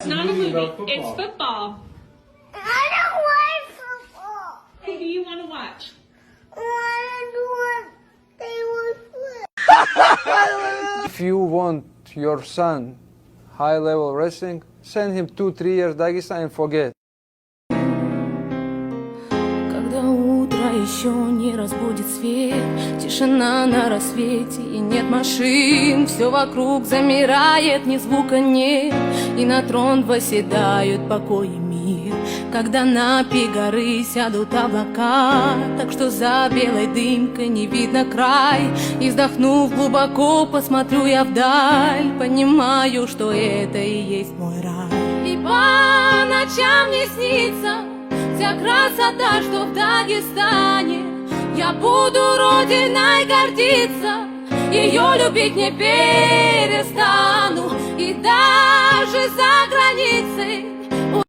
It's not a movie. It's football. I don't want football. Who do you want to watch? If you want your son high-level wrestling, send him 2-3 years Dagestan and forget. Когда утро еще не разбудит свет, тишина на рассвете и нет машин, все вокруг замирает, ни звука нет, и на трон восседают покой и мир. Когда на пик горы сядут облака, так что за белой дымкой не видно край, и вздохнув глубоко, посмотрю я вдаль, понимаю, что это и есть мой рай. И по ночам мне снится вся красота, что в Дагестане. Я буду родиной гордиться, ее любить не перестану. И даже за границей